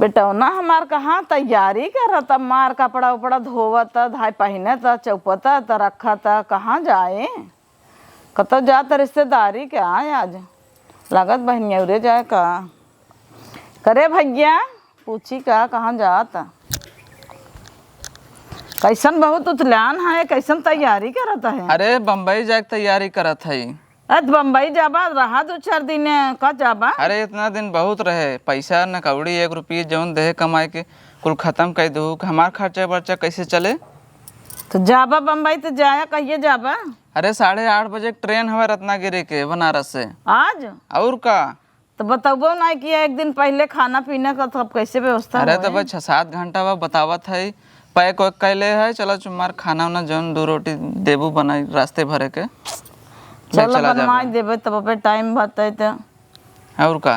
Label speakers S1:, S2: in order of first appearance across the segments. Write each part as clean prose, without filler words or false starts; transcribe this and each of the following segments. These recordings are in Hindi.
S1: बेटा ना हमार कहाँ तैयारी करत, मार कपड़ा उपड़ा धोवत, धाय पहनत, चौपत रखत, कहाँ जाए? कत जात रिश्तेदारी क्या आज? लागत बहनियौरे जाए का? करे भैया पूछी का कहाँ जात? कैसन बहुत उतल्यान है, कैसन तैयारी करत है?
S2: अरे बम्बई जाके तैयारी करत है।
S1: अरे बम्बई जाबा रहा 2-4 दिन का जाबा?
S2: अरे इतना दिन बहुत रहे, पैसा न कौड़ी 1 रुपये जौन देहे कमाए के कुल खत्म कर दू। हमार खर्चा बर्चा कैसे चले?
S1: तो जाबा बम्बई तो जाया कहिए जाबा?
S2: अरे 8:30 बजे ट्रेन हवा रत्नागिरी के बनारस से।
S1: आज?
S2: और का?
S1: तो बताबो ना कि एक दिन पहले खाना पीना का तब कैसे व्यवस्था?
S2: अरे तो बस 6-7 घंटा वह बतावत है, पैक वैक कैले है। चलो तुम्हार खाना उना जौन 2 रोटी देबू बनाई रास्ते भरे के।
S1: चलो बनवा देबे तब पे टाइम बते तो।
S2: और का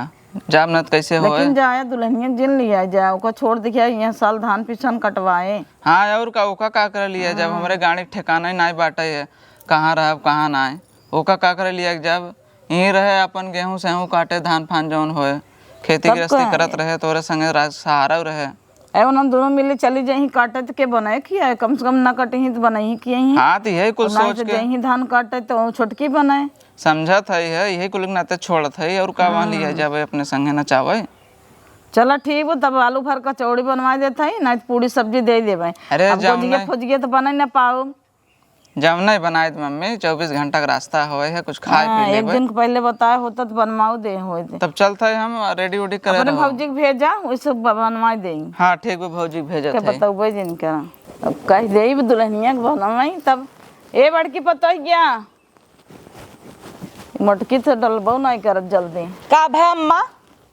S2: जाम न कैसे हो?
S1: लेकिन जाया दुल्हनिया जिन लिया जाए, ओको छोड़ दिया यहाँ साल धान पिछन कटवाए।
S2: हाँ और का ओका का कर लिया जब हमारे गाड़ी ठिकाना ही नहीं बाटे है, कहाँ रह कहाँ ना है। ओका का कर लिया जब यहीं रहे अपन गेहूँ सेहूँ काटे, धान फान जौन होए, खेती गृहस्थी करत रहे, तोरे संगे सहारा रहे।
S1: एवं दोनों मिले चली जाही काटे तो के बनाए किया है, कम से कम ना कटे ही तो बनाई किए ही।
S2: हाँ तो यही कुल सोच के
S1: यही धान काटे तो छोटकी बनाए
S2: समझत है यही कुल नाते छोड़त है। और का वहाँ लिया जावे अपने संगे न चावे।
S1: चलो ठीक हो तब आलू भर कचौड़ी बनवा देता है ना, पूरी सब्जी दे देवे।
S2: अरे
S1: फुजिए तो बना ना पाओ।
S2: जब नहीं बनाए तो मम्मी 24 घंटा का रास्ता होए है, कुछ खाए पी ले।
S1: एक दिन पहले बताया होता तो बनवाओ दे होए थे।
S2: तब चलता है हम रेडी उडी करे
S1: अपने भौजी को भेजा वैसे बनवा देंगे।
S2: हाँ ठीक है भौजी भेजत है।
S1: बताओ जिनका अब कह दे दुल्हनिया के बनवाई तब। ए बड़की पता है क्या मटकी से डलबो नहीं करत जल्दी
S3: का भै अम्मा?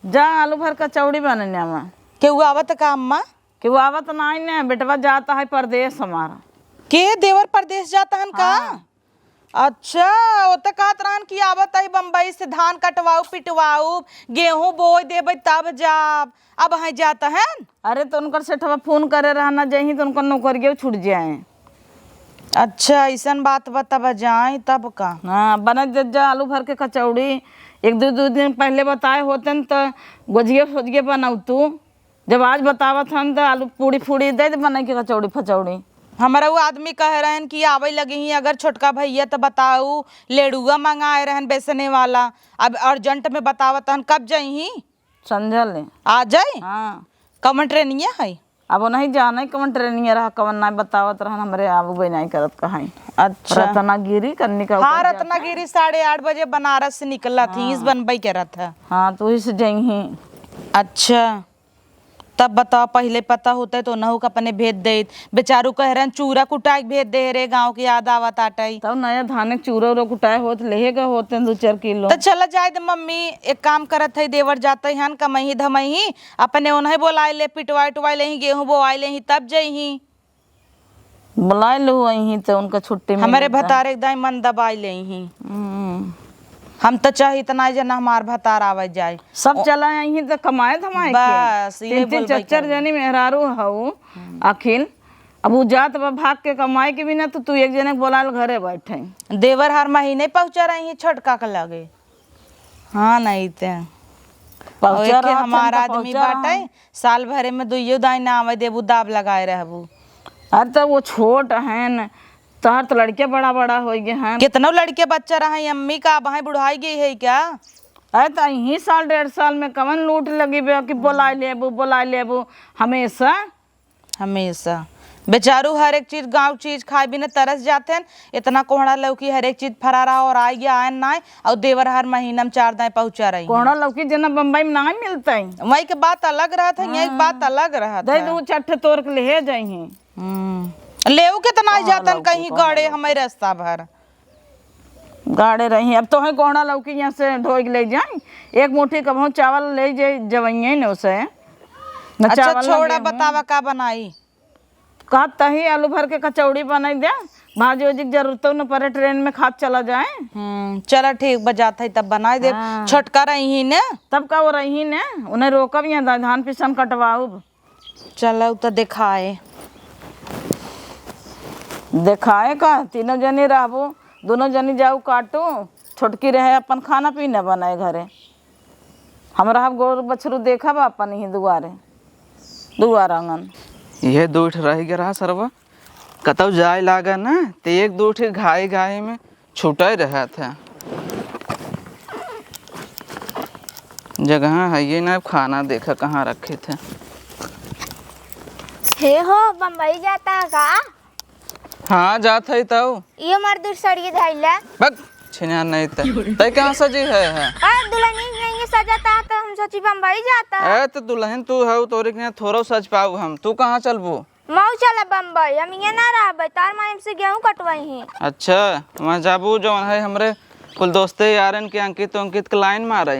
S1: जा आलू भर कचौड़ी बनने में
S3: केहू आवत का अम्मा?
S1: केहू आवत नहीं ने, बेटवा जाता है परदेश हमारा।
S3: के देवर परदेश जाता हन का? अच्छा वो तो कहत रहन कि आवत है बम्बई से धान कटवाऊ पिटवाऊ गेहूं बोए देबे तब जाब। अब है जाता है?
S1: अरे तो उनकर सेठवा फोन करे रहना जही तो उनका नौकरिया छूट जाए।
S3: अच्छा ऐसन बात बता जाए तब का?
S1: हाँ बना दे जा आलू भर के कचौड़ी। 1-2 दिन पहले बताए होते न तो गोजिए फोजिए बनाऊ तू। जब आज बतावत हन तो आलू पूड़ी फूड़ी दे दे बना के कचौड़ी फचौड़ी।
S3: हमारा वो आदमी कह रहे हैं कि आवे लगे ही अगर छोटका भैया तो बताऊ लेडुआ मंगाए रहन बेचने वाला। अब अर्जेंट में बतावत हन कब जाई?
S1: समझल ले
S3: आ जाए?
S1: हाँ
S3: कमन ट्रेनिया है?
S1: अब नहीं जाना कवन ट्रेनिंग रहा कवन नहीं बतावत रहन हमरे आबू बे नहीं करत कहीं।
S3: अच्छा
S1: रत्नागिरी करने का।
S3: हाँ रत्नागिरी 8:30 बजे बनारस से निकला थी, इस बनबई के रथ है।
S1: हाँ तो इस जही।
S3: अच्छा तब बताओ पहले पता होता तो नहु का अपने भेज दे। बेचारू कह रहे चूरा कुटाई भेज दे रे गाँव की याद आवत आटाई।
S1: तब नया धान चूरा उरा कुटाए होत लेगा होते 2-4 किलो।
S3: तो चला जाए तो मम्मी एक काम करत है देवर जाते हन कमही धमही अपने उन्हें बोलाए ले पिटवाई टुवाई ले गेहूं बोआई ले तब जही
S1: बुलाए लो वही तो उनका छुट्टी
S3: हमारे भतारे एकदम मन दबाई ले। हम तो चाहे इतना जना हमार भतार आवे जाए
S1: सब चला यहीं तो कमाए धमाए
S3: बस ये
S1: 3-4 जनी मेहरारू हऊ अखिल। अब वो जात भाग के कमाए के बिना तो तू एक जने बोला घरे बैठे।
S3: देवर हर महीने पहुंचा रही छोटका के लगे। हाँ नहीं तो हमारा आदमी बाटे साल भरे में 2 दाई ना आवे देबू दाब लगाए रहबू।
S1: अरे तो वो छोट है न तोहर तो लड़के बड़ा बड़ा हो गए हैं।
S3: कितना लड़के बच्चा रहा अम्मी का भाई बुढ़ाई गई है क्या?
S1: अरे तो यही साल 1.5 साल में कवन लूट लगी बे कि बोला लेबू हमेशा
S3: हमेशा। बेचारू हर एक चीज गांव चीज खाए बिना तरस जाते हैं। इतना कोहड़ा लौकी हर एक चीज फरारा और आई गया आयन ना और देवर हर महीना में 4 दाई पहुंचा रही।
S1: कोहड़ा लौकी जना बम्बई में नहीं मिलता है।
S3: वही के बात अलग रहा था यही बात अलग रहा था।
S1: 2-4 तोड़ के ले जाइए
S3: लेव कितना जातन कहीं गड़े हमारे रास्ता भर
S1: गाड़े रही। अब तो है कोहड़ा लौकी यहाँ से ढोई ले जाए 1 मुट्ठी कभों चावल ले जाए जवैये न उसे।
S3: अच्छा छोड़ा बतावा का बनाई?
S1: कहता ही आलू भर के कचौड़ी बनाई दे भाजी वजी की जरूरत न पड़े ट्रेन में खाद चला जाए।
S3: चला ठीक बजाता है तब बनाई दे। छोटका रही ने
S1: तब का वो रही ने उन्हें रोकब यहाँ धान पिसन कटवाऊ।
S3: चलो तो दिखाए
S1: का 3 जनी रहबू 2 जनी जाऊ काटू छोटकी रहे अपन खाना पीना बनाए घरे। हम रहा गोर बछरू देखा बा अपन ही दुआरे। दुआर आंगन।
S2: ये दूठ रही गया सरवा कतौ जाए लागा ना तो एक दूठ घाई घाई में छूटे रहा था। जगह है ये ना खाना देखा कहाँ रखे थे।
S4: हे हो बम्बई जाता है का?
S2: हाँ जात है तो
S4: ये मर्दूर सड़िए धैला
S2: बक छिना नहीं तय कहाँ सजी है
S4: दुल्हनी नहीं सजाता है तो हम सोची बम्बई जाता है।
S2: ए तो दुल्हन तू है तोरे के थोड़ा सज पाऊ हम तू कहाँ चलबू।
S4: मऊ चला बम्बई हम ये ना रहा तार माइम से गेहूं कटवाई हैं।
S2: अच्छा वहाँ जाबू जो है हमरे कुल दोस्ते यारन के अंकित के लाइन मारे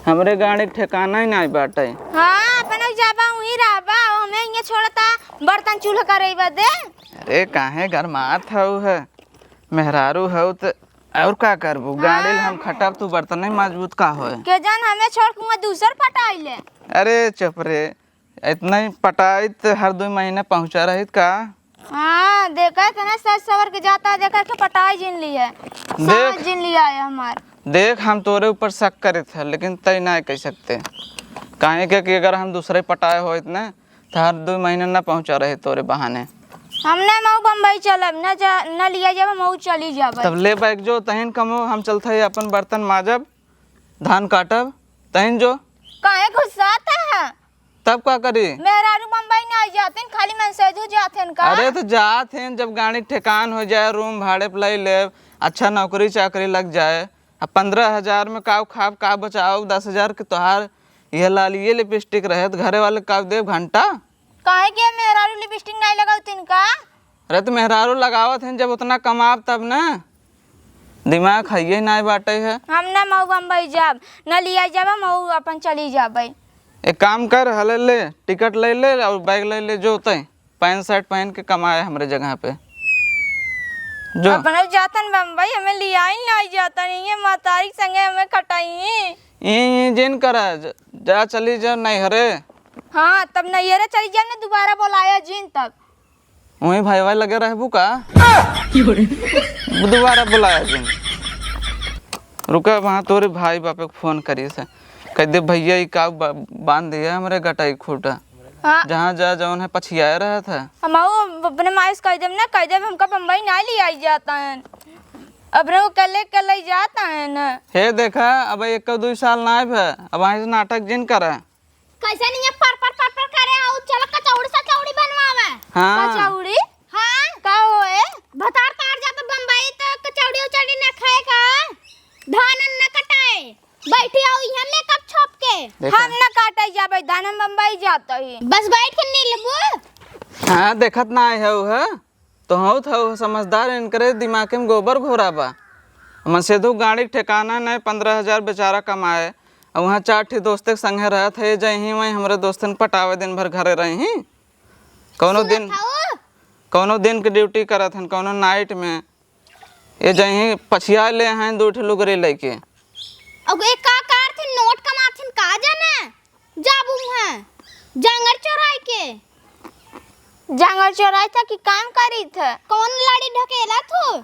S2: हमरे गाड़ी के ठिकाना ही नहीं बाटे।
S4: हाँ अपन जाबा वही रहबा हमें ये छोड़ता बर्तन चूल्हा करे बदे।
S2: अरे काहे घर मात है मेहरारू है तो और का करबू गाड़ी हम खटब तू बर्तन नहीं मजबूत का हो
S4: के जान हमें छोड़ के दूसर पटाइले।
S2: अरे चुप रे इतना ही पटाई तो हर 2 महीने पहुँचा रही का।
S4: हाँ देखा था ना सच सवर के जाता देखा के पटाई जिन ली है
S2: देख
S4: जिन लिया है हमार।
S2: देख हम तोरे ऊपर शक करे थे लेकिन तय नहीं कह सकते काहे के कि अगर हम दूसरे पटाए हो इतने तो हर 2 महीने ना पहुँचा रहे तोरे बहाने।
S4: हमने मऊ बम्बई चलब न लिया जब मऊ चली जाब।
S2: तब ले बैग जो तहन कमो हम चलते अपन बर्तन माजब धान काटब तहन जो
S4: काहे गुस्साता है
S2: तब का करी।
S4: मेहरारू बम्बई नहीं जाते खाली मनसेजू जाते का।
S2: अरे तो जात हैं जब गाड़ी ठेकान हो जाए रूम भाड़े पे ले ले अच्छा नौकरी चाकरी लग जाए अब 15,000 में काव खाब का बचाओ 10,000 के तोहार यह लालिए लिपस्टिक रहे तो घरे वाले काव देव घंटा।
S4: काहे के मेहरारू लिपस्टिक नहीं लगाओ तिनका।
S2: अरे तो मेहरारू लगावत हैं जब उतना कमाब तब ना दिमाग है नहीं बाटे है।
S4: हम ना मऊ बम्बई जाब न लिया जाब मऊ अपन चली जाबे।
S2: एक काम कर हले ले टिकट ले ले और बैग ले ले जो तय पैंट शर्ट पहन के कमाए हमारे जगह पे जो
S4: अपन जातन बम्बई हमें लिया ही नहीं जाता नहीं है मातारी संगे हमें कटाई।
S2: ये जिन करा जा चली जा नहीं हरे।
S4: हाँ तब नैयरे चली जाब ना दोबारा बुलाया जिन तब
S2: वही भाई भाई लगे रहे का दोबारा बुलाया जिन रुका वहाँ तोरे भाई बापे को फोन करी से कह दे भैया ये का बांध दिया हमारे गटाई खूटा।
S4: हाँ
S2: जहाँ जा जौन है पछिया रहा था
S4: हम अपने माइस कह देब ना कह देब हमका बम्बई नहीं लिया जाता है अपने को कल जाता है ना।
S2: हे देखा अब 1-2 साल ना है अब वहाँ से नाटक जिन करा
S4: कैसे नहीं पर करे आओ चलो कचौड़ी बनवावे।
S2: हाँ
S4: कचौड़ी हाँ का होए भतार तार जाता बम्बई तो कचौड़ी न खाए का धान न कटाए बैठी आओ हम मेकअप छोप के हम न काटे जाबे धान हम बम्बई जाता ही बस बैठ के नहीं लेबो।
S2: हाँ देखत ना है है तो हो था समझदार इनकरे दिमाग में गोबर घोराबा मन से दो गाड़ी ठिकाना नहीं 15,000 बेचारा कमाए और वहाँ 4 ठी दोस्त के संगे रह थे जही वहीं हमारे दोस्तन पटावे दिन भर घरे रही कोनो दिन के ड्यूटी करत हन कोनो नाइट में ये जही पछिया ले हैं 2 ठी लुगरी लेके
S4: अब एक का कार थे नोट कमाथिन का जाना जाबू है जंगल चोराई के जंगल चोराई था कि काम करी था कौन लाड़ी ढकेला तू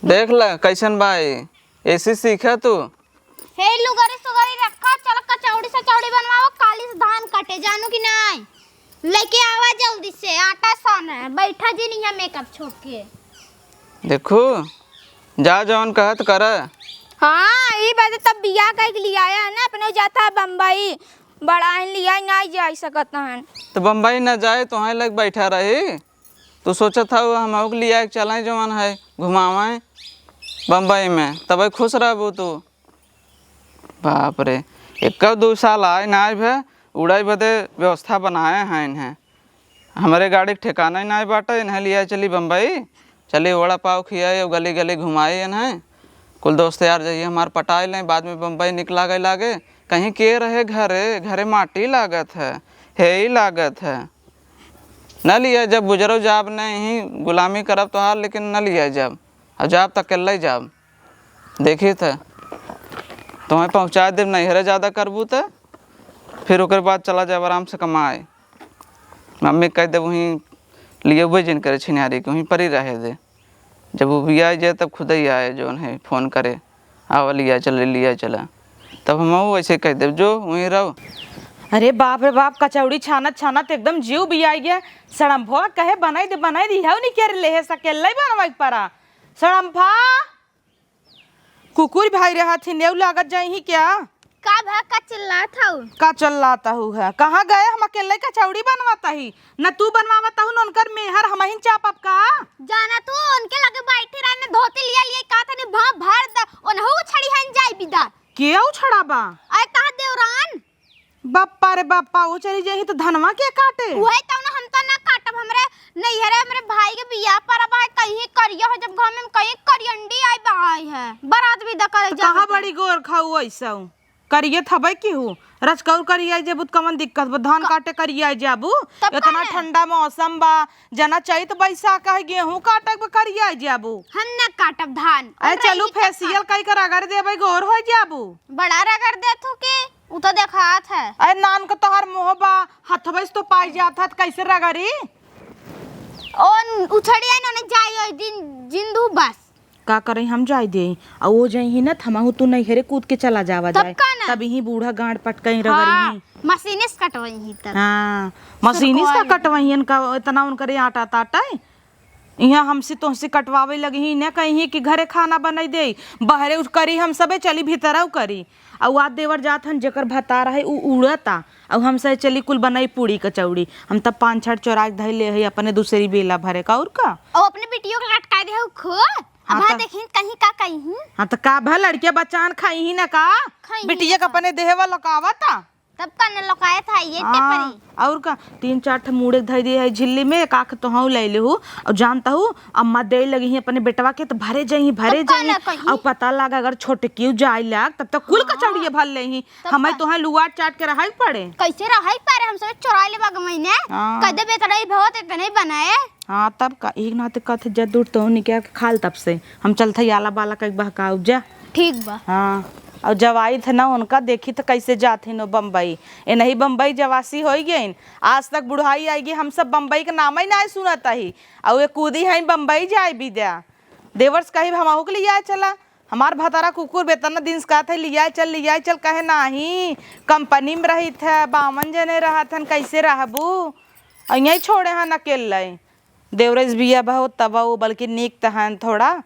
S2: देख ल कैसन भाई ऐसी सीखा तू
S4: हे लुगरी सुगरी रखा चल कचौड़ी बनवाओ काली से धान काटे जानू कि नहीं लेके आवा जल्दी से आटा सान है बैठा जी नहीं है मेकअप छोड़ के
S2: देखो जा जौन कहत कर।
S4: हाँ ये बात तब बियाह कह लिया है ना अपने जाता है बम्बई बड़ा लिया नहीं जा सकता है
S2: तो बम्बई न जाए तो वहीं लग बैठा रही तो सोचा था हम लिया चलाए जवान है घुमावाएं बम्बई में तब खुश रहबू तू। बाप रे 1-2 साल आए ना भे उड़ाई बदे व्यवस्था बनाए हैं इन्हें हमारे गाड़ी के ठिकाना ही ना बाटा इन्हें लिया चली बम्बई चली वड़ा पाव खियाए गली गली घुमाए इन्हें कुल दोस्त यार जाइए हमारे पटाए लें बाद में बम्बई निकला गए लागे कहीं के रहे घरे माटी लागत है ही लागत है न लिया जब गुजरो जाब नहीं गुलामी करब तो हार लेकिन न लिया जब अब जाब तक अकेले जाब देखी थे तुम्हें पहुँचा देव नैहरे ज़्यादा करबू तो फिर ओकर बाद चला जाए आराम से कमाए मम्मी कह दे वहीं लिए हुए जिन करे छिनारी के वहीं पर ही रहे दे जब वो भी आ जाए तब खुद ही आए जो है फ़ोन करे आवा लिया चला तब हम वैसे कह देव जो वहीं रहो
S3: अरे बाप रे बाप, कचौड़ी छानत छानत एकदम जीव भी आई गया। सड़म्फा कहे बनाई दे हव नहीं के ले सकेला बनवाई परा। सड़म्फा कुकुर भाई रहा थी नेव लागत जाई क्या?
S4: का भा का चिल्लात हूँ?
S3: का चल्लाता हूँ है? कहाँ गए? हम अकेले कचौड़ी बनवाता ही न तू बनवाता हूँ, उनकर मेहर हम ही चाप अब का
S4: जाना तू उनके लगे बैठे रहने धोती लिया लिए का था ने भा भर द ओनहु छड़ी हन जाई बिदा
S3: के उछड़ा बा।
S4: आय ता देवरान
S3: बाप्पा रे बाप्पा, वो चली जाही तो धनवा के काटे।
S4: वही त हम त ना काटब। हमरे नहीं हरे हमरे भाई के बियाह पर अब कहीं करिया हो, जब घर में कहीं करियंडी आई बाई है बारात विदा करे जा।
S3: कहाँ बड़ी गोर खाऊ ऐसा करिए थबे की हूँ रचकौर करिए जेबू कमन दिक्कत बा, धान काटे करिए जाबू। इतना ठंडा मौसम बा, जना चाहिए तो बैसाख है गेहूं काटे करिए जाबू।
S4: हम ना काटब धान।
S3: अरे चलू फेसियल कई कर अगर देबे गोर हो जाबू।
S4: बड़ा रगड़ देथु के उ तो देखात है।
S3: अरे नान का तोहर मोह बा, हथबैस तो पाई जात हत कैसे रगड़ी।
S4: ओन उछड़ी आई न जाई दिन जिंदू बस
S3: का करे हम जाई दे आ वो जाई ना थमाहू तू नहीं हेरे कूद के चला जावा
S4: तब
S3: जाए
S4: का ना?
S3: तब ही बूढ़ा गांड पटकई रगड़ी।
S4: मशीनिस कटवई ही तब।
S3: हाँ मशीनिस का कटवाइन का इतना उनकरे आटा ताटा है। यहाँ हमसे तुमसे कटवावे लगी ही न कहीं कि घरे खाना बनाई दे बहरे उस करी हम सबे चली भीतर करी और वाद देवर जात हन जेकर भता रहे उ उड़ता और हम से चली कुल बनाई पूड़ी कचौड़ी। हम तब 5-6 चौराक धै ले है अपने दूसरी बेला भरे का और का
S4: ओ अपने बेटियों के लटका दे खो। अब
S3: हाँ
S4: देखिन कहीं का कहीं।
S3: हाँ तो का भा लड़के बच्चान खाई ही न का
S4: खाई ही
S3: बिटिया का अपने देहवा लकावता
S4: तब कने लोकाए था ये टेपरी।
S3: और का 3-4 ठे मुड़े धई दे है झिल्ली में एक आंख तो हूँ ले ले हूँ और जानता हूँ अम्मा दे लगी है अपने बेटवा के तो भरे जाही और पता लगा अगर छोटे क्यों जाए लाग तब तक कुल कचौड़िए भर ले ही हमें तो है लुआट चाट के रहा पड़े।
S4: कैसे रहाई पारे हम सब चुरा ले बाग महीने कदे बेतड़ई बहुत इतने बनाए।
S3: हाँ तब का एक नाते कथे जद दूर तो नहीं क्या खाल तब से हम चलते याला बाला का बहका उपजा।
S4: ठीक बा।
S3: हाँ और जवाई थे ना उनका देखी तो कैसे जाते नो बम्बई ए नहीं बम्बई जवासी हो गई। आज तक बुढ़ाई आएगी हम सब बम्बई का नाम ही ना सुनता ही और ये कूदी है बम्बई जाए विद्या देवर्स कहीं हम के लिए आए चला हमार भतारा कुकुर बेतना दिन का थे लिया चल कहे नाही कंपनी में रही थे 52 जने रहा थन कैसे रहबू यही छोड़े हैं अकेले देवरस बिया बहुत तब बल्कि नीक तहन थोड़ा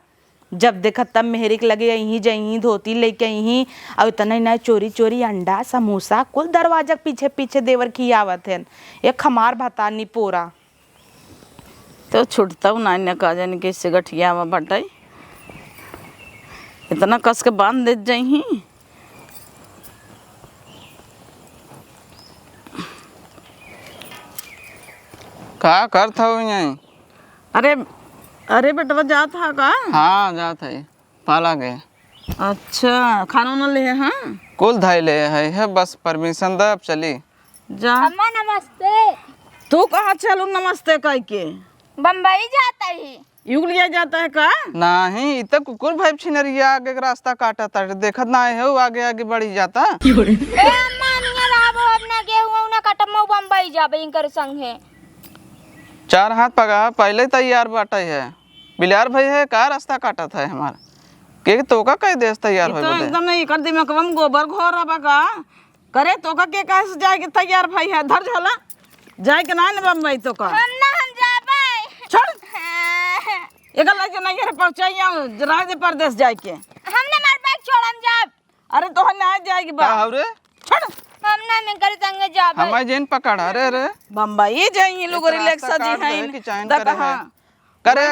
S3: जब देखा तब मेहरिक लगे यहीं जहीं धोती लेके यहीं और इतना ना चोरी चोरी अंडा समोसा कुल दरवाजा पीछे पीछे देवर खियावत है एक खमार भतानी पोरा
S1: तो छुटता ना न का जाने कैसे गठिया में बटाई इतना कस के बांध दे जाही।
S2: का करत हूँ यहीं?
S1: अरे अरे बेटवा जा था का?
S2: हाँ जात है पाला गए।
S1: अच्छा खाना वाना ले हाँ
S2: कुल धाई ले है बस परमिशन दे अब चली
S1: जा।
S4: अम्मा नमस्ते।
S1: तू कहाँ चलू नमस्ते कह के?
S4: बम्बई जाता ही
S1: युग लिया जाता है का?
S2: नहीं इत कुकुर भाई छिनरिया आगे का रास्ता काटा था देखत ना है वो आगे आगे बढ़ी जाता।
S4: ए अम्मा निया लाबो अपना गेहूं ना कटमो बम्बई जाबे इनकर संगे
S2: 4 हाथ पगा पहले तैयार बाटा है बिलार भाई है का रास्ता काटा था हमारा के तो का कह देस तैयार हो
S1: तो एकदम नहीं कर दी मैं कम गोबर घोर रहा का करे तो का के कहे से जाए के तैयार भाई है धर झोला जाए के ना बम्बई तो का
S4: हम ना हम जाबे
S1: छोड़ एगल लाइक नहीं रे पहुंचाइया राह दे परदेश जाए के
S4: हम ना मार बैग छोड़म जाब।
S1: अरे तो ना जाएगी बा
S2: का रे
S1: छोड़
S4: हम ना में कर संगे जाबे
S2: हमारे जेन पकड़ा रे
S1: बम्बई जाइए लोग रिलैक्स सजी हैं
S2: करे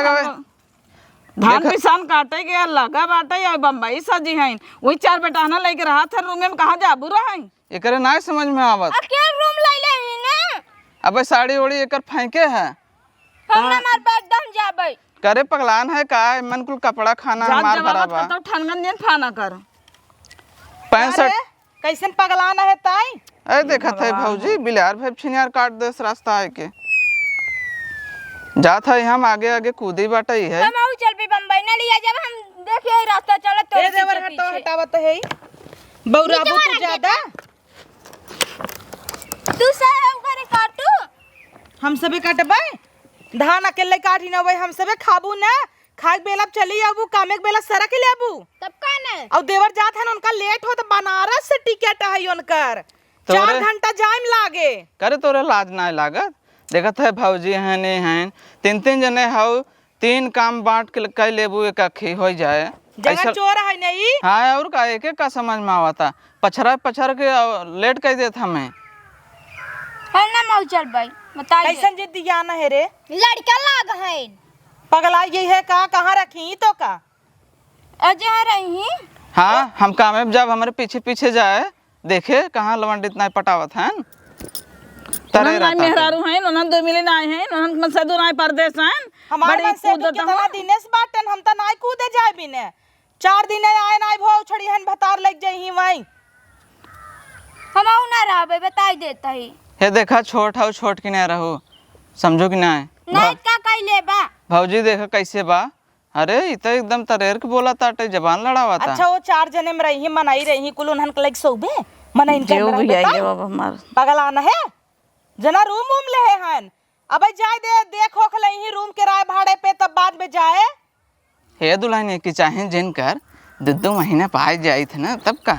S1: धान पिसान काटे के लगा बाटे या बम्बई सजी हैं वही 4 बेटाना लेके रहा था रूम में कहाँ जाबू रहा है
S2: एकरे ना समझ में आवत
S4: अकेले रूम ले ले ही ना
S2: अबे साड़ी ओड़ी एकर फेंके है
S4: हम ना मार बैग दम जाबे
S2: करे पगलान है का मन कुल कपड़ा खाना हमार बराबर
S1: तो ठनगन दिन फाना कर
S2: 65
S3: कैसन पगलाना है ताई
S2: अरे देखत है भौजी बिलार भाई छिनियार काट देस रास्ता है के जात है हम आगे आगे कूदी बाटा ही है
S4: हम आउ चल पे बम्बई ना लिया जब हम देखिए रास्ता चलत तो
S3: ए देवर हटो हटावत है बौराबू तू ज्यादा
S4: तू सह घरे काटू
S3: हम सबे काटबे धान अकेले काटी न भाई हम सबे खाबू ना खाक बेला चली आबू कामे के बेला सरक ले आबू
S4: तब का ना
S3: और देवर जात है उनका लेट हो तो बनारस से टिकट है उनकर 4 घंटा जाम लागे।
S2: करे तोरे लाज ना लागत। देखत है भौजी हैं ने हैं 3 जने हाउ 3 काम बांट के कई लेबू एक अखी हो जाए
S3: जगह चोर है नहीं।
S2: हाँ और का एक का समझ में आवता पछड़ के लेट कह देत हमें।
S4: हम ना मऊ चल भाई बताइए।
S3: कैसन जिद्दी ज्ञान है रे?
S4: लड़का लाग है
S3: पगला ये है कहाँ रखी तो का
S4: अजय रही।
S2: हाँ हम कामयाब जब हमारे पीछे पीछे जाए देखे कहाँ लवंड इतना पटावत हैं तरे
S1: नन मेहरारू हैं नन 2 मिले आए हैं नन मन से दुनाई परदेश हैं
S3: हमारे मन से कितना दिनेश बाटन हम त नाई कूदे जाए बिने 4 दिन आए नाई भौ छड़ी हन भतार लग जाई वहीं
S4: हम आऊ ना रहबे बताई देता ही।
S2: हे देखा छोट हाउ छोट की नहीं रहो समझो कि नहीं
S4: नहीं का कइले बा
S2: भौजी देखा कैसे बा। अरे इ तो एकदम तरेर के बोला ताटे जबान लड़ावा था।
S3: अच्छा वो 4 जने में रही मनाई रही कुल उन्हन के लग सोबे मना इनके
S1: जो भी आइए बाबा हमार
S3: पगला न है जना रूम ले हन अब जाए दे देखो खलही रूम किराए भाड़े पे तब बाद में जाए।
S2: हे दुल्हन की चाहे जिन कर 2 महीना पाए जाई थे ना तब का।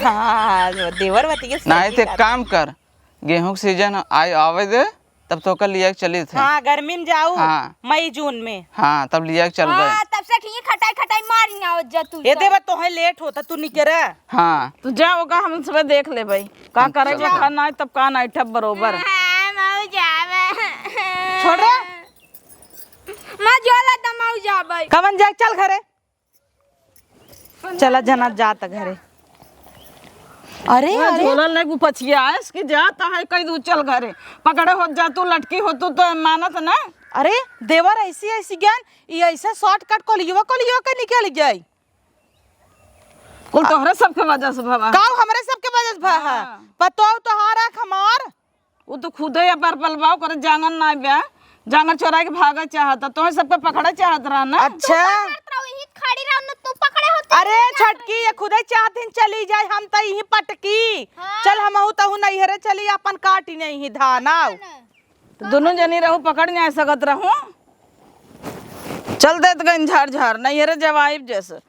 S3: हाँ देवरवती के
S2: नहीं तो काम कर गेहूं के सीजन आवे दे तब तो कल लिया चली थे।
S3: हाँ गर्मी में जाऊ।
S2: हाँ।
S3: मई जून में।
S2: हाँ तब लिया चल गए।
S4: हां तब से ठीक खटाई खटाई मारी ना जा तू
S3: ये देव तो है लेट होता तू नहीं करे।
S2: हाँ
S1: तो जाओगा हम सब देख ले भाई का करेगा खाना है तब का नाइट ठप बरोबर।
S4: हां मऊ जावे
S3: छोड़ रे
S4: मैं जोला त मऊ जावे
S3: कमन जा चल घरे चला जना जात घरे। अरे अरे
S1: झोला ले पछिया है इसकी जाता है कई दूर चल घरे पकड़े हो जा तू लटकी हो तू तो मानत ना।
S3: अरे देवर ऐसी ऐसी ज्ञान ये ऐसा शॉर्टकट कोलियो के निकल गई
S1: कुल तोहरे सबके वजह से बाबा
S3: का हमरे सबके वजह से भा है पतो तो हारा खमार
S1: वो तो खुदे या पर पलवाओ करे जांगन ना बे जांगन चोरा के भागा चाहता तो सबके पकड़े चाहत रहा ना।
S3: अच्छा
S4: खड़ी रह न तू पकड़े होते।
S3: अरे छटकी ये खुदे चाहतीन चली जाए हम तो यही पटकी। चल हम तहु नहीं हरे चली अपन काटी नहीं धान आओ
S1: तो दोनों जनी रहू पकड़ नहीं सकत रहू चल देत गन झाड़ झाड़ नहीं हरे जवाइब जैसे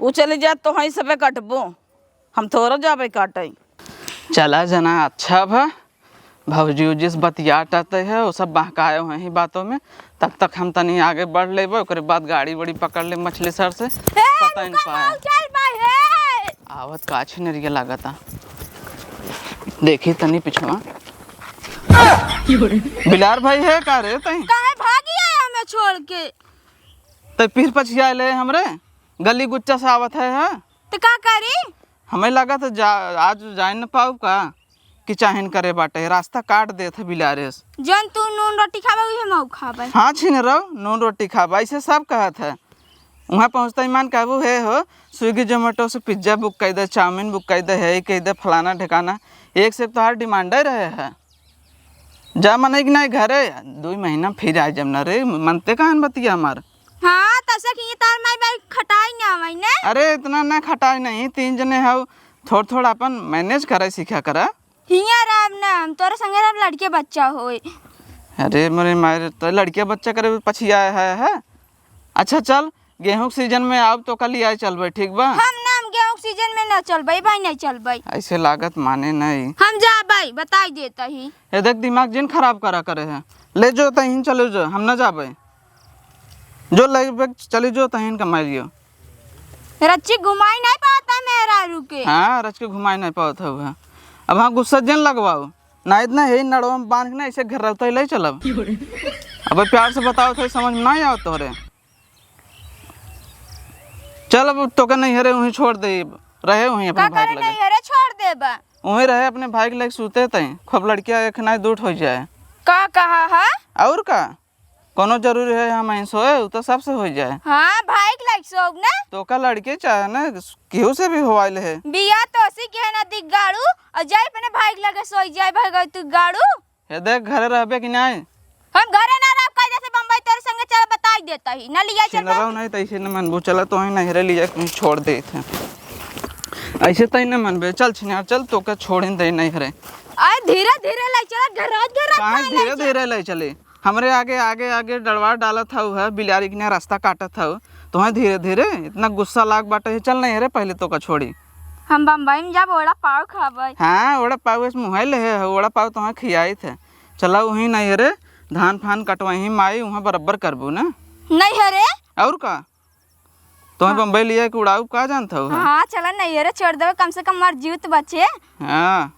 S1: वो चली जात तो वहीं सबे कटबो हम थोड़ा जाबे काटे।
S2: चला जना अच्छा भा भौजी जिस बतियाते है वो सब बहकाए हुए ही बातों में तब तक हम तनी आगे बढ़ लेबे ओकरे बाद गाड़ी बड़ी पकड़ ले मछली सर से पता ही नहीं पाया
S4: चल भाई हे
S2: आवत काछ नरिया लागता देखी तनी पिछवा बिलार भाई है का रे तई
S4: काहे भागी आया हमें छोड़ के
S2: तो फिर पछिया ले हमरे गली गुच्चा से आवत है
S4: तो का करी
S2: हमें लगा तो आज जा न पाऊ का कि चाहन करे बाटे रास्ता काट देते बिलारे से।
S4: जन तू नून रोटी खाबे उहे मऊ खाबे।
S2: हाँ छीन रहो नून रोटी खाबा ऐसे सब कहत है वहाँ पहुँचता ईमान काबू है हो स्विगी जोमेटो से पिज्ज़ा बुक कर दे चाउमीन बुक कर दे है कह दे फलाना ठिकाना एक से तो हर डिमांड ही रहे है जा मन कि नहीं घरे 2 महीना फिर आ जम न रे मनते कहान बतिया हमार।
S4: हां तसे की तार माई बाई खटाई ना आवई ने।
S2: अरे इतना ना खटाई नहीं 3 जने हो थोड़ा अपन मैनेज करे सीखा करा
S4: हिया राम नाम तोरे संगे राम लड़के बच्चा होए।
S2: अरे मेरे मारे तो लड़के बच्चा करे पछिया है। अच्छा चल गेहूं के सीजन में अब तो कल ही आए चल भाई ठीक बा।
S4: हम नाम गेहूं के सीजन में ना चल भाई नहीं चल भाई
S2: ऐसे लागत माने नहीं
S4: हम जा भाई बताई देता ही।
S2: ये देख दिमाग जिन खराब करा करे है ले जो तहीन चले जो हम न जाबे जो ले चले जो तहीन कमाई लियो
S4: रच्ची घुमाई नहीं पाता मेरा रुके।
S2: हाँ रच के घुमाई नहीं पाओ था अब हाँ गुस्सा जन लगवाओ ना इतना है नड़वा में बांध के ना ऐसे घर रहता ले चलब अब प्यार से बताओ थे समझ में नहीं आओ तोरे चल अब तो का नहीं हरे वहीं छोड़ दे रहे वहीं अपने भाई लगे
S4: नहीं हरे छोड़ दे बा
S2: वहीं रहे अपने भाई के लगे सूते थे खूब लड़कियां एक ना दूट हो जाए
S4: का कहा है
S2: और का कोनो जरूरी है हम અહીં सोए तो सबसे हो जाए।
S4: हाँ भाई के लाइक सोब ना
S2: तो का लड़के चाहे ना केहू से भी होवाइल है
S4: बिया तो सी के ना दिख गाड़ू और जाई पने भाई के लगे सोई जाई भाई तू गाड़ू
S2: ये देख घरे रहबे कि नहीं
S4: हम घरे ना रह कायदे से बम्बई तेरे संगे चल बताई देता ही ना लिया चल
S2: रहो नहीं तो ऐसे न मनबू चला तो ही नहीं लिया कहीं छोड़ दे थे ऐसे तो न मनबे चल छिनार चल तो का छोड़ दे नहीं हरे
S4: आए धीरे धीरे ले चल घर
S2: कहां धीरे धीरे ले चले हमरे आगे आगे आगे डलवा डाला था है बिलारी के रास्ता काटा था तो है धीरे धीरे इतना गुस्सा लाग बाटे चल नहीं रे पहले तो का छोड़ी
S4: हम बम्बई में जब वड़ा पाव खाबै।
S2: हाँ वड़ा पाव इस मुँह ले है वड़ा पाव तुम्हें खियाई थे। चला वहीं नहीं रे धान फान कटवाही माई वहाँ बराबर करबू ना।
S4: नहीं हरे।
S2: और का तुम्हें बम्बई लिया कि उड़ाऊ का जानता हो।
S4: हाँ चला नहीं हरे छोड़ देवे कम से कम हमार जीव तो बचे।
S2: हाँ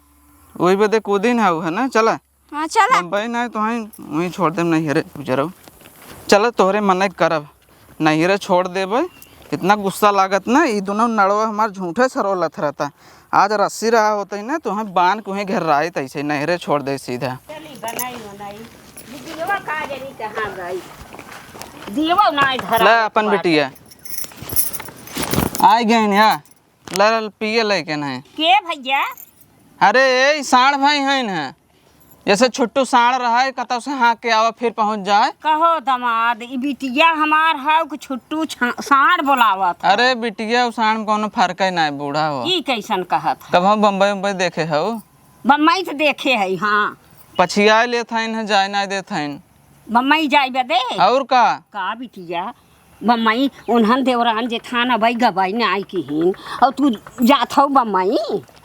S2: वही बदे कूदिन है ना। चला
S4: हाँ चला
S2: बम्बई नहीं तुम्हें वहीं छोड़ दे नहीं रे गुजरो। चलो तोहरे मन करब नहीं रे छोड़ देबे। इतना गुस्सा लागत ना ये दोनों नड़वा हमार झूठे सरोलत रहता। आज रस्सी रहा होता ही ना तुम्हें बांध कुहें घेर रहा तैसे नहीं रे छोड़ दे सीधा। ले अपन बिटिया आई गए या लल पिए लेके नहीं
S5: के भैया।
S2: अरे ए साढ़ भाई है ना जैसे छुट्टू साढ़ रहा है कतौ से हाँ के आवा फिर पहुंच जाए।
S5: कहो दमाद ई बिटिया हमार है कि छुट्टू साढ़ बोलावत।
S2: अरे बिटिया उस साढ़ में कोनो फर्क ही नहीं बूढ़ा हो।
S5: ई कैसन कहत
S2: कब हम बम्बई उम्बई देखे हो
S5: बम्बई तो देखे है। हाँ
S2: पछिया ले थैन जाए ना दे थैन
S5: बम्बई जाए बदे
S2: और
S5: का बिटिया बम्बई उन्हन देवरान जेठान अबई गबई न आई की हिन और तू जात हो बम्बई।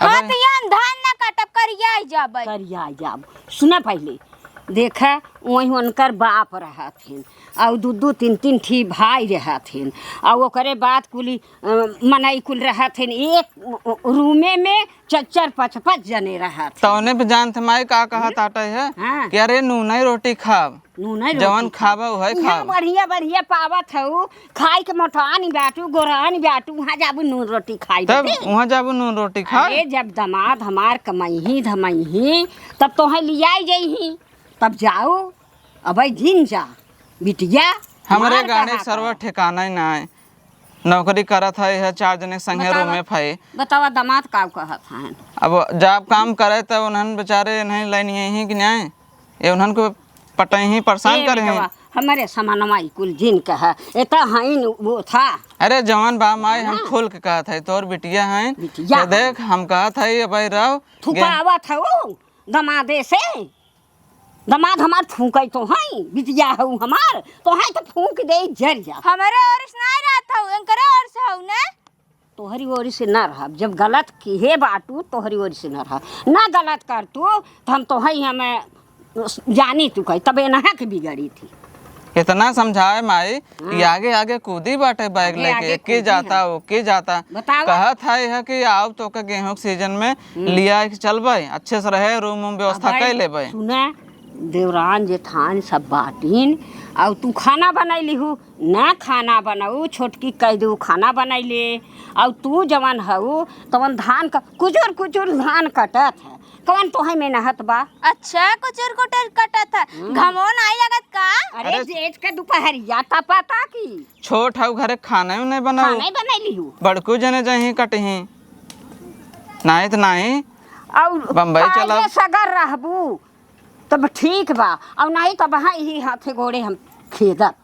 S4: हाँ तो यहाँ धान ना काटब करिया जाबै।
S5: करिया जाब सुना पहले देखा वही उनकर बाप रहा थिन और दू दू तीन तीन ठी भाई रहा थिन और ओकरे बाद कुली मनई कुल रहा थिन एक रूमे में चार पाँच जने रहा थे।
S2: तौने पे जान थे माई का कहा ताटा है
S5: हाँ।
S2: कि अरे नूना रोटी खाब
S5: नूना
S2: जवन खाबा वो है खाब।
S5: बढ़िया बढ़िया पावत हूँ खाई के मोटानी बाटू गोरानी बाटू वहाँ जाबू नून रोटी खाई
S2: तब
S5: बदे।
S2: वहाँ जाबू नून रोटी खा।
S5: अरे जब दामाद हमार कमही धमही तब तोहे लिया जही तब जाओ अबे जिन जा बिटिया।
S2: हमारे
S5: मार
S2: गाने
S5: कहा
S2: सर्व ठिकाना ही ना है नौकरी करत है 4 जने संगे रूम में फए।
S5: बतावा दामाद का कहत हैं।
S2: अब जब काम करे तब उन्हन बेचारे नहीं लाइन ही कि नहीं ये उन्हन को पटाई ही परेशान करे हैं।
S5: हमारे समानमाई कुल जिन कहा एता हईन वो था।
S2: अरे जवान बा माई हम खोल के कहा था तोर बिटिया हैं
S5: बिटिया
S2: ये देख हम कहा था ये भाई रहो
S5: थुकावा था वो दमादे से दमाद हमार फूकै तो है बिटिया हूँ हमार तो है तो फूक दे जर जा।
S4: हमारे और नहीं रहता हूँ इनकरे और से हूँ ना।
S5: तोहरी ओरी से न रह जब गलत किहे बाटू तोहरी ओरी से न रह ना गलत कर तू तो हम तो है हमें जानी तू कही तबे न है कि बिगड़ी थी।
S2: इतना समझाए माई कि आगे आगे कूदी बाटे बैग
S5: आगे
S2: लेके
S5: आगे
S2: के जाता वो के जाता
S5: बताओ।
S2: कहा था यह कि आओ तो का गेहूं के सीजन में लिया के चल भाई अच्छे से रहे रूम व्यवस्था कर ले भाई।
S5: सुना देवरान जेठान सब बाटीन और तू खाना बनैली हूँ ना खाना बनाऊ छोटकी कह दू खाना बनैले और तू जवान हऊ तवन धान का कुचुर कुचुर धान कटत है कवन तो है मेहनत बा।
S4: अच्छा कुचर कुटर कटा था घमोन आई लगत का।
S5: अरे जेठ के दोपहरिया तपाता की
S2: छोट हऊ घरे खाना ही नहीं बनाऊ
S5: खाना बनैली हूँ
S2: बड़कू जने जही कटही नहीं तो नहीं
S5: और
S2: बम्बई चला
S5: काहे सगर रहबू तब ठीक बा और नहीं तब हाँ ही हाथे गोड़े हम खेदत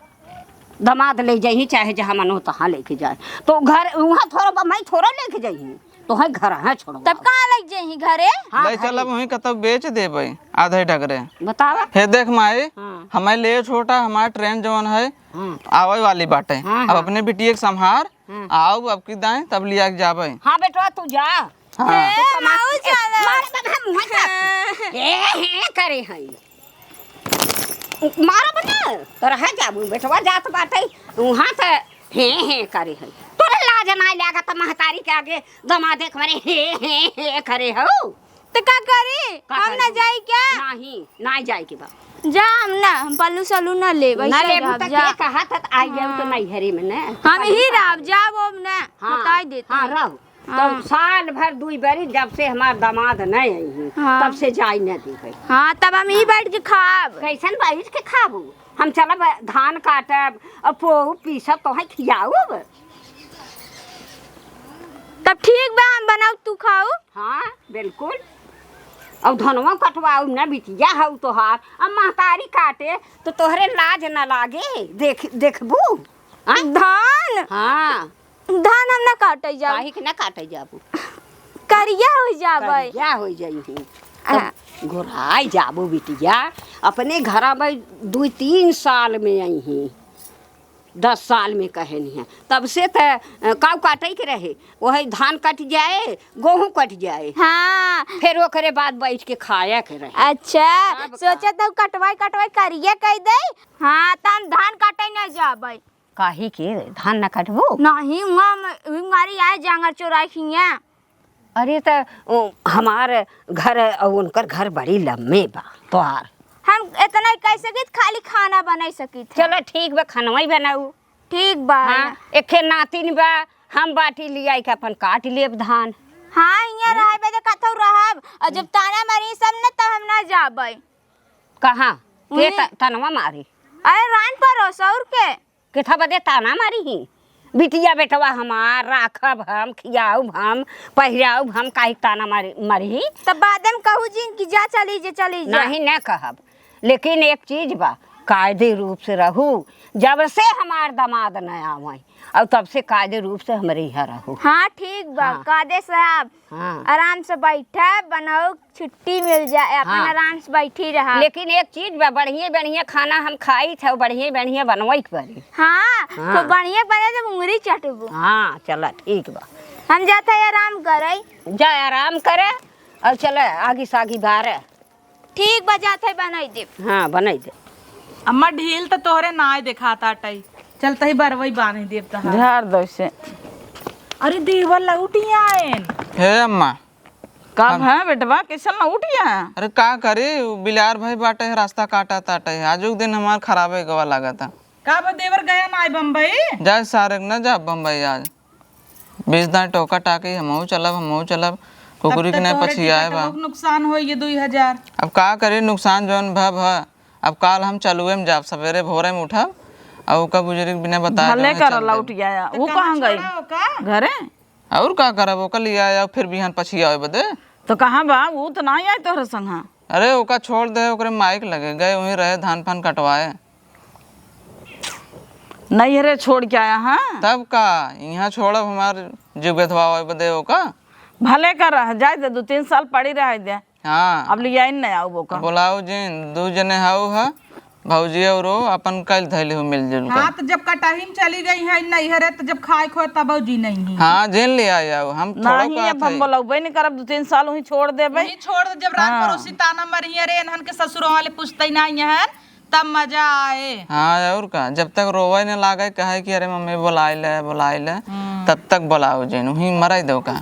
S5: दमाद ले जाही चाहे जहाँ मन हो तहाँ लेके जाए तो घर वहाँ थोड़ा मैं थोड़ा लेके जाही तो है घर है छोड़ो
S4: तब कहाँ लग जाही घरे।
S5: हाँ,
S2: ले चला वही कतब बेच दे भाई आधे डगरे।
S5: बतावा
S2: हे देख माई
S5: हाँ।
S2: हमारे लिए छोटा हमारा ट्रेन जवन है
S5: हाँ।
S2: आवे वाली बाटे
S5: हाँ,
S2: अब
S5: हाँ।
S2: अपने बिटिया के संभार
S5: हाँ।
S2: आओ अब की दाएं तब लिया के जाबे।
S5: हाँ बेटवा तू जा
S2: हाँ।
S5: तू कमा
S4: माऊ चला।
S5: मार बना मुँह तक हे करे है मारा बना तोरा है जाबू बेटवा जात बाटे वहाँ तो हे करे है तोरा लाज ना लागत महतारी के आगे दमादे हमारे हे करे हो
S4: तो का करी हम ना जाई क्या।
S5: नहीं ना जाए के बा
S4: जा हम ना हम पल्लू सलू ना ले
S5: ना ले तक के कहा था आई जाऊ तो नहीं हरे में ना
S4: हम ही राब जा वो ना बता देते
S5: हाँ रहो तो साल भर दुई बरी जब से हमार दामाद नहीं आई
S4: हाँ।
S5: तब से जाई न दी गई।
S4: हाँ तब हम ही बैठ के खाब।
S5: कैसन बारिश के खाबू हम चलब धान काटब और पोहू पीसब तो है खियाऊब।
S4: तब ठीक बा हम बनाऊ तू खाऊ।
S5: हाँ बिल्कुल और धनवा कटवाऊ न बिटिया हऊ तोहार अब महतारी काटे तो तोहरे लाज न लागे देखबू
S4: धान
S5: हाँ
S4: धान हम ना काटे जाब
S5: काहे के न काटे जाबू
S4: करिया हो जाबै
S5: क्या हो जाई घुराई जाबू बिटिया अपने घर में 2-3 साल में आई ही 10 साल में कहनी है तब से तो काऊ काटे के रहे वही धान कट जाए गेहूँ कट जाए
S4: हाँ
S5: फिर ओकरे बाद बैठ के खाया के रहे।
S4: अच्छा
S5: बता।
S4: सोचा तो कटवाई करिए कह दे। हाँ तो हम धान काटे न जाबे।
S5: काहे के धान न कटबो?
S4: नहीं मारी आए जांगर चोराई खिया।
S5: अरे तो हमार घर और उनकर घर बड़ी लम्बे बा तोहार।
S4: हम इतना ही कह सकित खाली खाना बना सकित।
S5: चलो ठीक बा खानवा ही बनाऊ।
S4: ठीक बा।
S5: हाँ एक नातिन बा हम बाटी लिया के अपन काट लेब धान।
S4: हाँ यहाँ रहे बे कथौ रहब और जब ताना मारी सब न तब हम ना जाबे।
S5: कहाँ के तनवा मारी?
S4: अरे रान पर सौर के
S5: था बदे ताना मारी ही बिटिया बेटवा हमार राखब हम खियाऊ हम पहिराऊ हम काहे ताना मारी
S4: तब बाद में कहू जी कि जा चली जे
S5: नहीं न कहब। लेकिन एक चीज बा कायदे रूप से रहू जब से हमार दामाद न आवे और तब से कायदे रूप से हमारे यहाँ रहू।
S4: हाँ ठीक बा।
S5: हाँ।
S4: कादे साहब
S5: हाँ।
S4: आराम से बैठा बनाओ छुट्टी मिल जाए अपन
S5: हाँ।
S4: आराम से बैठी रहा।
S5: लेकिन एक चीज बा बढ़िया बढ़िया खाना हम खाई थे बढ़िया बढ़िया बनवाई के पड़ी।
S4: हाँ
S5: हाँ।
S4: तो बढ़िया बने तो मुंगरी चटबू।
S5: हाँ चला ठीक बा
S4: हम जाते हैं आराम करे।
S5: जा आराम करे और चले आगे सागी बारे।
S4: ठीक बा जाते बनाई दे।
S5: हाँ बनाई दे।
S3: अम्मा ढील तो तोहरे नाय दिखाता टई चलता ही बरवई बांध देवता।
S1: झाड़ दो से।
S3: अरे देवर लौटी आएन।
S2: हे अम्मा
S1: कब है बेटवा किसन न उठिया है?
S2: अरे का करे बिलार भाई बाटे है रास्ता काटा ताटे है आज दिन हमार खराबे गवा लगा था।
S3: का बा देवर गया नाय बम्बई?
S2: जा सारे न जा बम्बई आज 20 दान टोका टाके हमहू चलब कुकुरी के नहीं पछियाए बा।
S3: नुकसान हो ये 2000।
S2: अब का करे नुकसान जौन भा अब काल हम चलुए में जाब सवेरे भोरे में उठब और का बुजुर्ग बिना बताए
S1: भले
S2: जौने
S1: कर
S2: चल
S1: लौट गया वो कहाँ गई घरे?
S2: और का करब ओका लिया आया फिर बिहान पछिया बदे।
S1: तो कहाँ बा वो तो नहीं आए तोहरे संग?
S2: अरे ओका छोड़ दे ओकरे माइक लगे गए वहीं रहे धान फान कटवाए।
S1: नहीं हरे छोड़ के आया हाँ
S2: तब का यहाँ छोड़ब हमार जीव गथवा बदे ओका।
S1: भले कर रहा जाए दे 2-3 साल पड़ी रह दे।
S2: हाँ
S1: अब लिया ही नहीं आओ बोका।
S2: बोलाओ जिन 2 जने हाउ है भौजी और अपन कल धैले हो मिलजुल
S3: हाँ
S2: कर।
S3: तो जब कटाही चली गई है नहीं हरे तो जब खाए खो तब जी नहीं है।
S2: हाँ जिन ले आया हम थोड़ा
S1: नहीं अब हम बोलबे नहीं करब 2-3 साल वहीं छोड़ देबे।
S3: वही छोड़ दे जब रात पड़ोसी ताना मरी रे इन्हन के ससुरों वाले पूछते नहीं है तब मजा आए।
S2: हाँ और का जब तक रोवे न लागे कहे कि अरे मम्मी बुलाए ले तब तक बुलाओ जिन वहीं मराई दो का।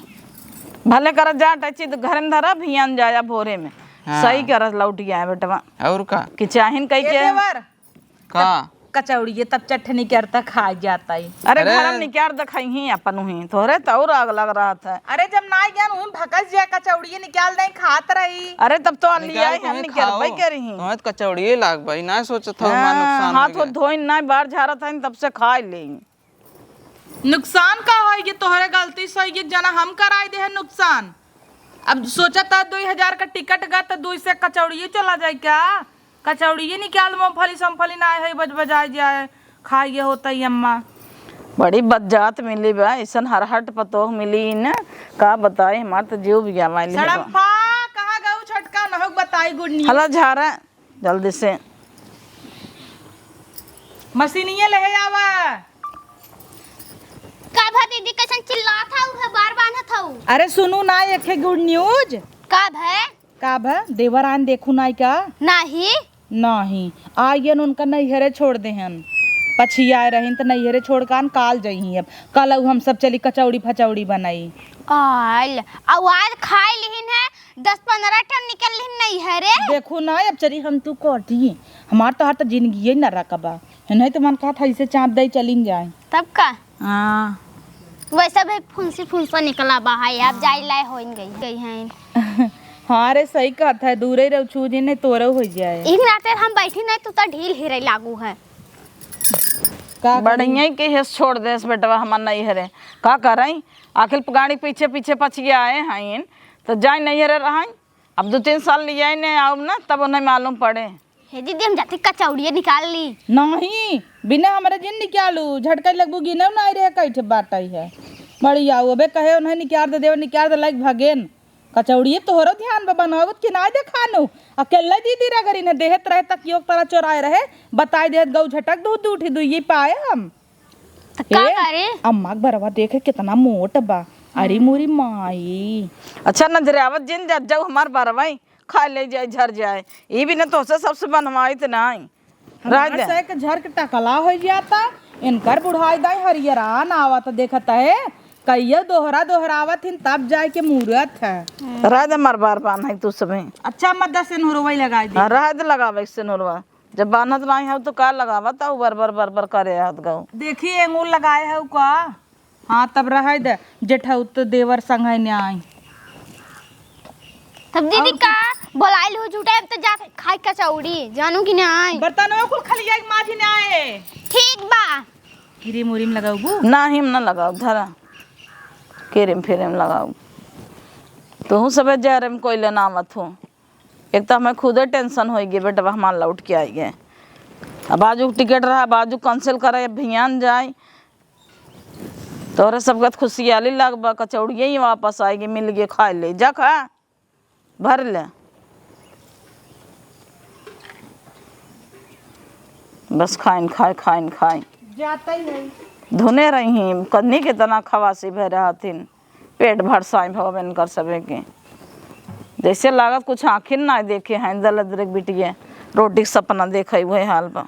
S1: भले कर जा टची तो घर में धरा भियान जाया भोरे में। सही कर लौट गया है बेटवा
S2: और का
S1: कि चाहिन कह के
S3: देवर
S2: का
S3: कचौड़ी ये तब चटनी करता खा जाता है।
S1: अरे घर में निकाल दखाई ही अपन ही थोड़े तो और आग लग रहा था।
S3: अरे जब ना गया उन भकस जाए कचौड़ी निकाल नहीं खात रही।
S1: अरे तब तो लिया ही हम निकाल भाई के रही।
S2: तुम्हें कचौड़ी लाग भाई ना सोचत हो हमार नुकसान हो
S1: हाथ
S2: गया।
S1: धोई ना बाहर झारा था तब से खा ले।
S3: नुकसान का है ये तोहरे गलती से ये जना हम कराई दे है नुकसान। अब सोचा था 2000 का टिकट गा तो 2 से कचौड़ी चला जाए क्या? कचौड़ी निकाल मूंगफली समफली ना है बजाए जाए खाइए होता ही अम्मा।
S1: बड़ी बदजात मिली बा ऐसा हरहट पतोह मिली न का बताए हमार तो जीव भी गया वाली
S3: सड़म्पा कहाँ गऊ छटका न हो बताई गुड न्यूज।
S1: हला झारा जल्दी से
S3: मशीनिए ले आवा।
S4: का भा दीदी कैसन चिल्ला था उहे बार बांधा था।
S3: अरे सुनू ना एक गुड न्यूज।
S4: का भे
S3: का भा देवर आन देखू ना क्या?
S4: नहीं
S3: नहीं आयन उनका नैहरे छोड़ दे हन पछिया रही तो नैहरे छोड़ कान काल जही अब कल हम सब चली कचौड़ी फचौड़ी बनाई।
S4: आल आवाज खाए लिहिन है 10-15 टन निकल लिहिन नहीं है रे।
S3: देखो ना अब चली हम तू कोटी हमार तो हर तो जिंदगी न रकबा नहीं तो मन कहा था इसे चाँप दे चलिन जाए
S4: तब का
S3: हाँ।
S4: वैसा भी फुंसी निकला बा है अब जाई लाए होइन गई हैं।
S3: हाँ रे सही कहता है दूरे रह छू जी नहीं तोरे हो जाए।
S4: इन रात हम बैठी नहीं तो ढील हिरे लागू है।
S3: का
S1: बढ़िया के हेस छोड़ दे बेटवा हमार नहीं हरे का करई आखिर गाड़ी पीछे पीछे पछिए आए हैं तो जाए नहीं हरे रहा अब 2-3 साल लिया नहीं आओ ना तब उन्हें मालूम पड़े।
S4: हे दीदी हम जाते कचौड़ी निकाल ली।
S3: नहीं बिना हमारे जिन निकालू झटका लगबू गिने ना रहे कैठे बाटाई है बड़ी आओ अबे कहे उन्हें निकाल दे लाइक भगेन कचौड़ी तोहरो ध्यान बा बनावत कि ना दे खानो अकेले दीदी अगर इन्हें देहत रहे तक योग तरह चोराए रहे बताई देहत गौ झटक दूध उठी दुई पाए हम।
S4: तो का करे?
S3: अम्मा के बरवा देखे कितना मोट बा। अरे मोरी माई।
S1: अच्छा नजरियावत जिन जब जब हमार बरवाई खा ले जाए झर जाए ये भी ना तो से सबसे बनवाई तो नहीं रह दे
S3: से के झर के टकला हो जाता। इनकर बुढ़ाई दाई हरियरान आवत देखता है कईया दोहरावत हिन तब जाए के मूरत है।
S1: रह दे हमार बार बान है तू सब
S3: अच्छा मत से नूरवाई लगाई दे।
S1: रह दे लगावे से नूरवा जब बानत बाई है तो का लगावा ता बर करे हाथ गाँव
S3: देखिए अंगूर लगाए है का। हाँ तब रह दे जेठा तो देवर संग है न्याय।
S4: तब दीदी का बोलाइल हो झूठे तो जा खाई कचौड़ी जानू कि नहीं?
S3: बर्तनवा कुल खलिया के माझी न्याय।
S4: ठीक बा।
S3: गिरी मुरीम लगाऊ
S1: ना हिम ना लगाओ धरा केरिम फेरिम लगाओ तू सब जहर में कोई लेना मत हो। एक तो हमें खुदे टेंशन हो गई बेटा हमारा लौट के आई गए अब बाजू टिकट रहा बाजू कैंसिल करे भियान जाए तोरे सबके खुशियाली लगबा कचौड़िया ही वापस आएगी मिल गए खा ले जा खा भर ले बस खाइन खाए
S3: जाता ही है।
S1: धुने रही कन्नी के तना खवासी भर रहथिन पेट भर साई भवन कर सके के जैसे लागत कुछ आखिर ना देखे हैं दल अदरक बिटिया रोटी के सपना देखे हुए हाल पर